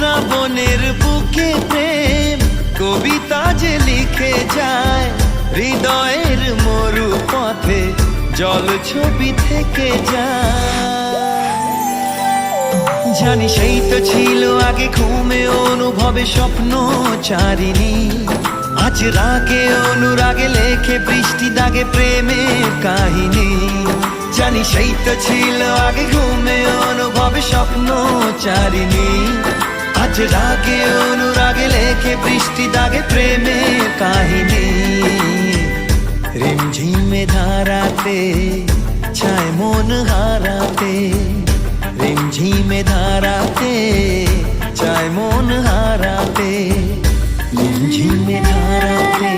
শ্রাবণের বুকে প্রেম কবিতা যে লিখে যায়, হৃদয়ের মরু পথে জল ছবি থেকে যায়। জানি সেই তো ছিল আগে ঘুমে অনুভবে স্বপ্ন চারিণী, আজ রাগে অনুরাগে লেখে বৃষ্টি দাগে প্রেমের কাহিনী। জানি সেই তো ছিল আগে ঘুমে অনুভবে স্বপ্ন চারিণী, আজ রাগে অনুরাগে লেখে বৃষ্টি দাগে প্রেমের কাহিনী। রিমঝিমে ধারাতে চায় মন হারাতে, রিমঝিমে ধারাতে চায় মন হারাতে, রিমঝিমে ধারাতে